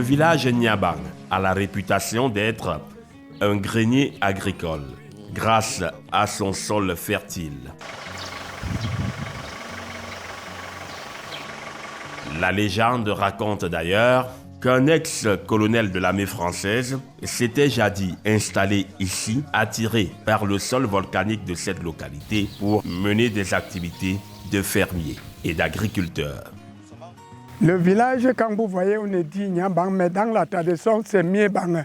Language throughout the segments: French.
Le village Niabang a la réputation d'être un grenier agricole grâce à son sol fertile. La légende raconte d'ailleurs qu'un ex-colonel de l'armée française s'était jadis installé ici, attiré par le sol volcanique de cette localité pour mener des activités de fermier et d'agriculteur. Le village, quand vous voyez, on est dit Niabang, mais dans la tradition, c'est Miebang.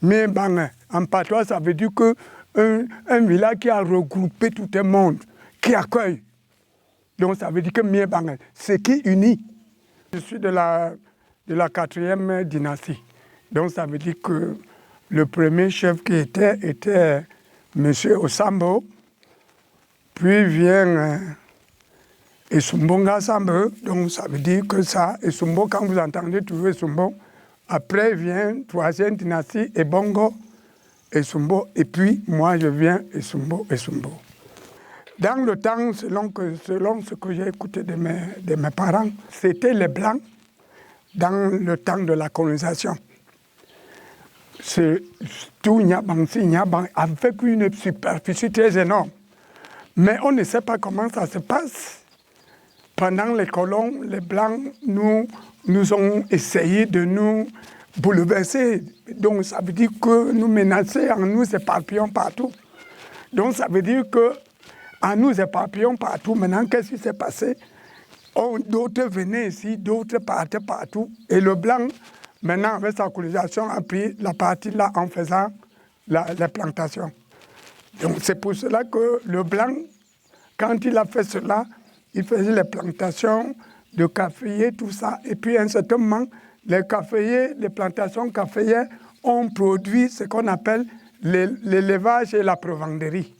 Miebang, en patois, ça veut dire qu'un village qui a regroupé tout le monde, qui accueille. Donc ça veut dire que Miebang, c'est qui unit. Je suis de la 4e dynastie. Donc ça veut dire que le premier chef qui était M. Osambo, puis vient Esumbonga Sambo, donc ça veut dire que ça, Esumbo, quand vous entendez toujours Esumbo, après vient 3e dynastie, Ebongo, Esumbo, et puis moi je viens Esumbo. Dans le temps, selon ce que j'ai écouté de mes parents, c'était les Blancs dans le temps de la colonisation. Tout Niabang avec une superficie très énorme. Mais on ne sait pas comment ça se passe. Pendant les colons, les Blancs nous ont essayé de nous bouleverser. Donc ça veut dire que nous menacer, en nous éparpillons partout. Donc ça veut dire que en nous éparpillons partout. Maintenant, qu'est-ce qui s'est passé? D'autres venaient ici, d'autres partaient partout. Et le Blanc, maintenant, avec sa colonisation, a pris la partie là en faisant les plantations. Donc c'est pour cela que le Blanc, quand il a fait cela, il faisait les plantations de caféiers, tout ça. Et puis, à un certain moment, les plantations caféières ont produit ce qu'on appelle l'élevage et la provenderie.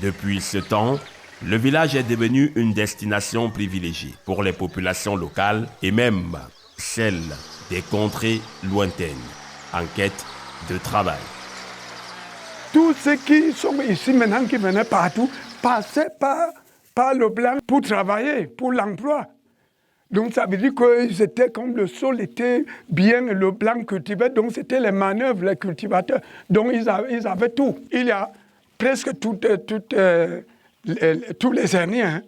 Depuis ce temps, le village est devenu une destination privilégiée pour les populations locales et même celles des contrées lointaines en quête de travail. Tous ceux qui sont ici maintenant, qui venaient partout, passaient par le Blanc pour travailler, pour l'emploi. Donc ça veut dire qu'ils étaient comme le sol était bien, le Blanc cultivait, donc c'était les manœuvres, les cultivateurs. Donc ils avaient tout. Il y a presque tous les années. Hein.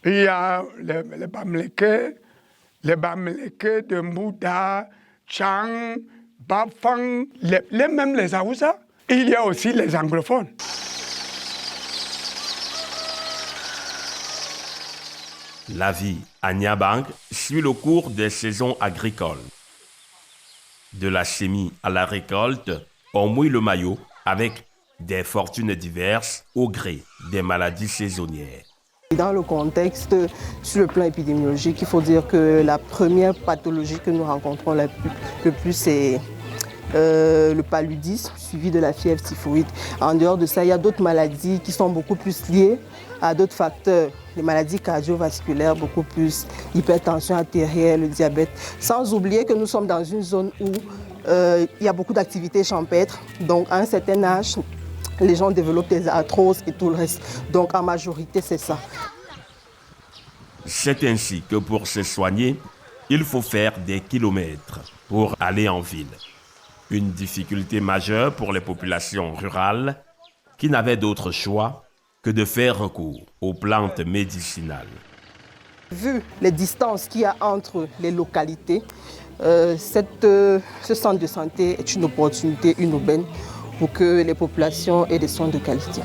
Il y a les Bamileke de Mbouda, Chang, Bafang, même les Aoussa. Il y a aussi les anglophones. La vie à Niabang suit le cours des saisons agricoles. De la semis à la récolte, on mouille le maillot avec des fortunes diverses au gré des maladies saisonnières. Dans le contexte, sur le plan épidémiologique, il faut dire que la première pathologie que nous rencontrons le plus, c'est le paludisme, suivi de la fièvre typhoïde. En dehors de ça, il y a d'autres maladies qui sont beaucoup plus liées à d'autres facteurs, les maladies cardiovasculaires, beaucoup plus l'hypertension artérielle, le diabète. Sans oublier que nous sommes dans une zone où il y a beaucoup d'activités champêtres. Donc à un certain âge, les gens développent des arthroses et tout le reste. Donc en majorité, c'est ça. C'est ainsi que pour se soigner, il faut faire des kilomètres pour aller en ville. Une difficulté majeure pour les populations rurales qui n'avaient d'autre choix que de faire recours aux plantes médicinales. Vu les distances qu'il y a entre les localités, ce centre de santé est une opportunité, une aubaine pour que les populations aient des soins de qualité.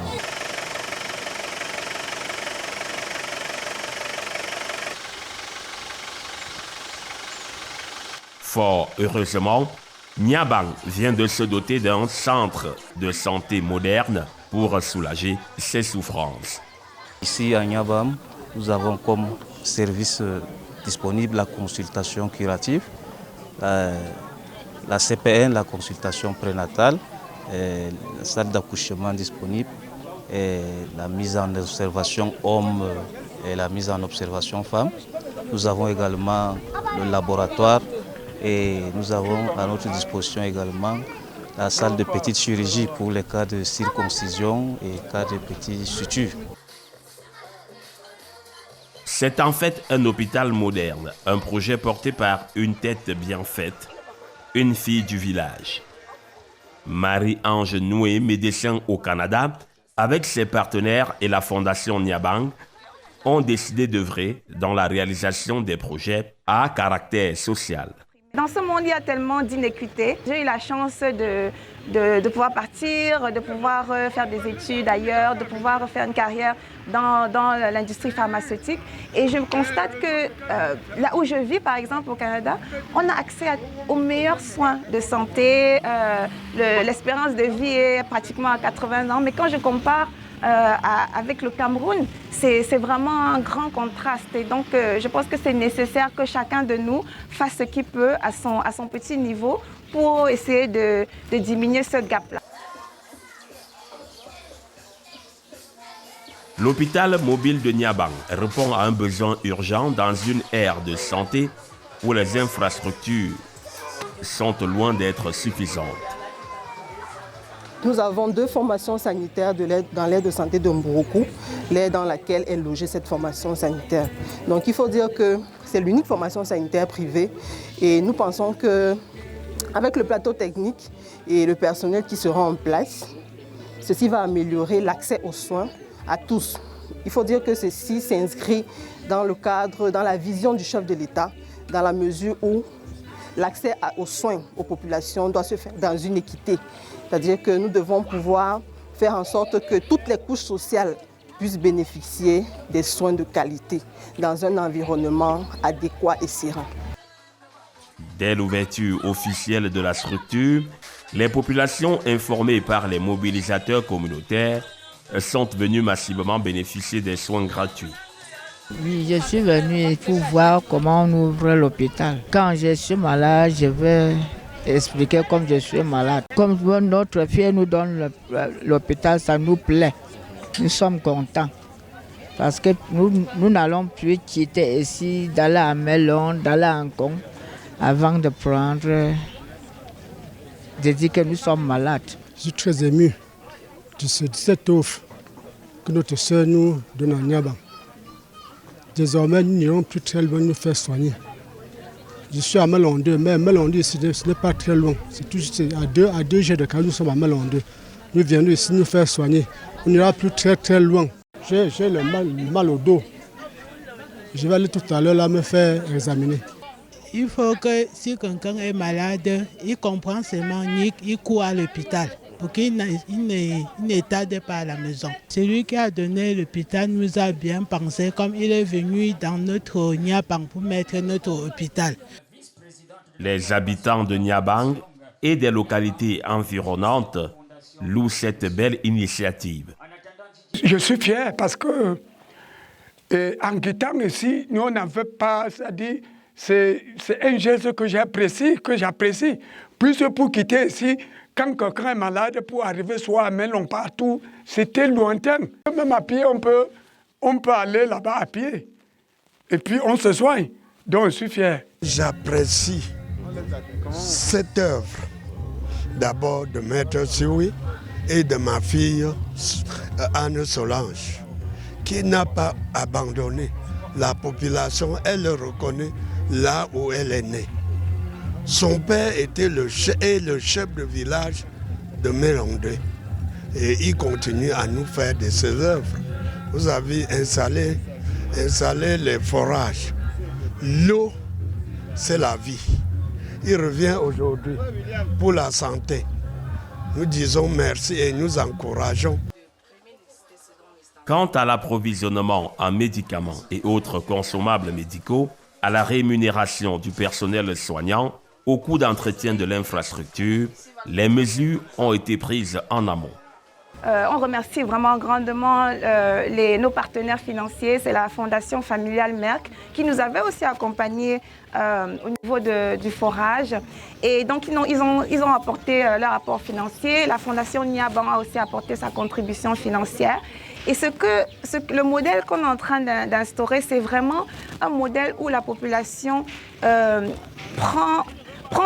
Fort heureusement, Niabang vient de se doter d'un centre de santé moderne pour soulager ses souffrances. Ici à Niabang, nous avons comme service disponible la consultation curative, la CPN, la consultation prénatale, la salle d'accouchement disponible, et la mise en observation homme et la mise en observation femme. Nous avons également le laboratoire et nous avons à notre disposition également la salle de petite chirurgie pour les cas de circoncision et cas de petites sutures. C'est en fait un hôpital moderne, un projet porté par une tête bien faite, une fille du village. Marie-Ange Noué, médecin au Canada, avec ses partenaires et la Fondation Nyabang, ont décidé d'œuvrer dans la réalisation des projets à caractère social. Dans ce monde, il y a tellement d'inéquité. J'ai eu la chance de pouvoir partir, de pouvoir faire des études ailleurs, de pouvoir faire une carrière dans l'industrie pharmaceutique. Et je constate que là où je vis, par exemple au Canada, on a accès aux meilleurs soins de santé. L'espérance de vie est pratiquement à 80 ans. Mais quand je compare avec le Cameroun, c'est vraiment un grand contraste. Et donc, je pense que c'est nécessaire que chacun de nous fasse ce qu'il peut à son petit niveau pour essayer de diminuer ce gap-là. L'hôpital mobile de Nyabang répond à un besoin urgent dans une ère de santé où les infrastructures sont loin d'être suffisantes. Nous avons 2 formations sanitaires dans l'aire de santé de Mbouroukou, l'aire dans laquelle est logée cette formation sanitaire. Donc il faut dire que c'est l'unique formation sanitaire privée et nous pensons qu'avec le plateau technique et le personnel qui sera en place, ceci va améliorer l'accès aux soins à tous. Il faut dire que ceci s'inscrit dans le cadre, dans la vision du chef de l'État, dans la mesure où l'accès aux soins aux populations doit se faire dans une équité. C'est-à-dire que nous devons pouvoir faire en sorte que toutes les couches sociales puissent bénéficier des soins de qualité dans un environnement adéquat et serein. Dès l'ouverture officielle de la structure, les populations informées par les mobilisateurs communautaires sont venues massivement bénéficier des soins gratuits. Oui, je suis venue pour voir comment on ouvre l'hôpital. Quand je suis malade, je vais expliquer comme je suis malade. Comme notre fille nous donne l'hôpital, ça nous plaît. Nous sommes contents. Parce que nous n'allons plus quitter ici, d'aller à Melon, d'aller à Ancon, avant de dire que nous sommes malades. Je suis très ému de cette offre que notre sœur nous donne à Nyabang. Désormais, nous n'irons plus très loin nous faire soigner. Je suis à Melon-2, mais Melon-2, ce n'est pas très loin. C'est tout juste à deux jets de carreau, nous sommes à Melon-2. Nous venons ici nous faire soigner. On n'ira plus très loin. J'ai le mal au dos. Je vais aller tout à l'heure là me faire examiner. Il faut que si quelqu'un est malade, il comprend seulement, il court à l'hôpital pour qu'il ne tarde pas à la maison. Celui qui a donné l'hôpital nous a bien pensé, comme il est venu dans notre Nyabang pour mettre notre hôpital. Les habitants de Nyabang et des localités environnantes louent cette belle initiative. Je suis fier parce que en quittant ici, nous n'en fait pas, c'est-à-dire c'est un geste que j'apprécie. Plus pour quitter ici, quand quelqu'un est malade, pour arriver soit à Melon partout, c'était lointain. Même à pied, on peut aller là-bas à pied. Et puis on se soigne. Donc je suis fier. J'apprécie cette œuvre, d'abord de Maître Sioui et de ma fille Anne Solange, qui n'a pas abandonné la population. Elle le reconnaît là où elle est née. Son père était le chef de village de Melon-2 et il continue à nous faire de ses œuvres. Vous avez installé les forages. L'eau, c'est la vie. Il revient aujourd'hui pour la santé. Nous disons merci et nous encourageons. Quant à l'approvisionnement en médicaments et autres consommables médicaux, à la rémunération du personnel soignant, au coût d'entretien de l'infrastructure, les mesures ont été prises en amont. On remercie vraiment grandement nos partenaires financiers, c'est la Fondation familiale Merck qui nous avait aussi accompagnés au niveau du forage. Et donc ils ont apporté leur apport financier. La Fondation Nyabang a aussi apporté sa contribution financière. Et le modèle qu'on est en train d'instaurer, c'est vraiment un modèle où la population prend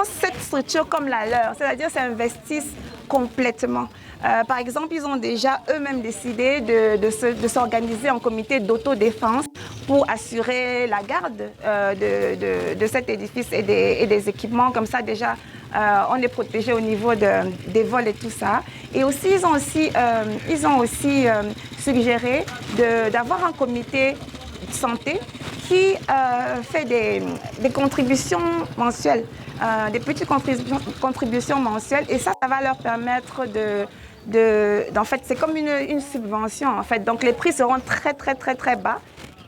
cette structure comme la leur, c'est-à-dire s'investissent complètement. Par exemple, ils ont déjà eux-mêmes décidé de s'organiser en comité d'autodéfense pour assurer la garde de cet édifice et des équipements. Comme ça, déjà, on est protégé au niveau des vols et tout ça. Et aussi, ils ont aussi suggéré d'avoir un comité de santé qui fait des contributions mensuelles, des petites contributions mensuelles. Et ça va leur permettre en fait, c'est comme une subvention, en fait. Donc, les prix seront très, très, très, très bas.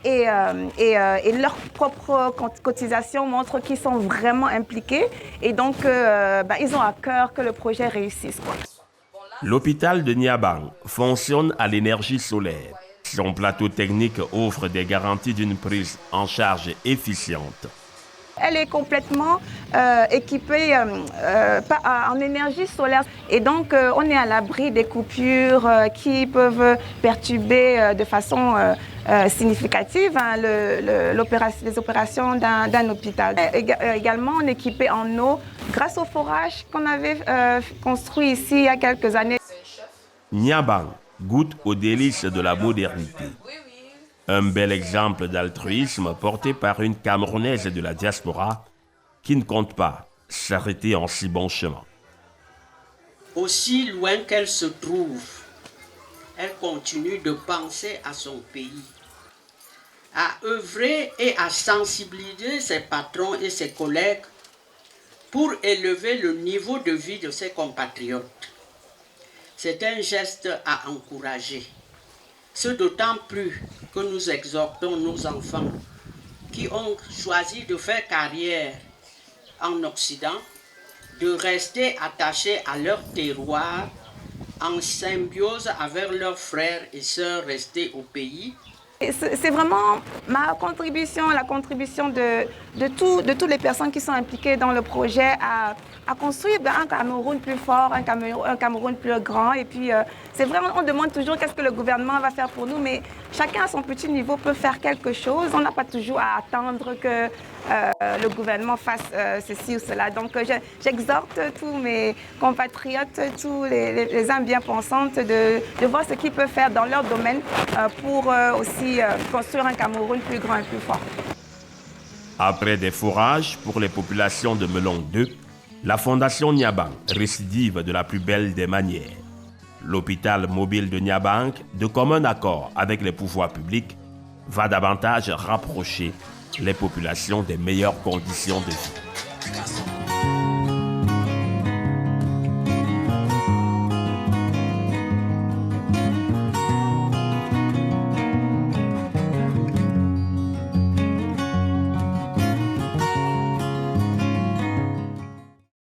Et leur propre cotisation montre qu'ils sont vraiment impliqués. Et donc, ils ont à cœur que le projet réussisse, quoi. L'hôpital de Niabang fonctionne à l'énergie solaire. Son plateau technique offre des garanties d'une prise en charge efficiente. Elle est complètement équipée en énergie solaire. Et donc, on est à l'abri des coupures qui peuvent perturber de façon significative les opérations d'un hôpital. Également, on est équipé en eau grâce au forage qu'on avait construit ici il y a quelques années. Niabang goûte aux délices de la modernité. Un bel exemple d'altruisme porté par une Camerounaise de la diaspora qui ne compte pas s'arrêter en si bon chemin. Aussi loin qu'elle se trouve, elle continue de penser à son pays, à œuvrer et à sensibiliser ses patrons et ses collègues pour élever le niveau de vie de ses compatriotes. C'est un geste à encourager. Ce d'autant plus que nous exhortons nos enfants qui ont choisi de faire carrière en Occident, de rester attachés à leur terroir, en symbiose avec leurs frères et sœurs restés au pays. C'est vraiment ma contribution, la contribution de toutes les personnes qui sont impliquées dans le projet à construire un Cameroun plus fort, un Cameroun plus grand. Et puis, c'est vraiment, on demande toujours qu'est-ce que le gouvernement va faire pour nous, mais chacun à son petit niveau peut faire quelque chose. On n'a pas toujours à attendre que le gouvernement fasse ceci ou cela. Donc, j'exhorte tous mes compatriotes, tous les âmes bien pensantes de voir ce qu'ils peuvent faire dans leur domaine pour aussi construire un Cameroun plus grand et plus fort. Après des fourrages pour les populations de Melon 2, la Fondation Niabang récidive de la plus belle des manières. L'hôpital mobile de Niabang, de commun accord avec les pouvoirs publics, va davantage rapprocher les populations des meilleures conditions de vie.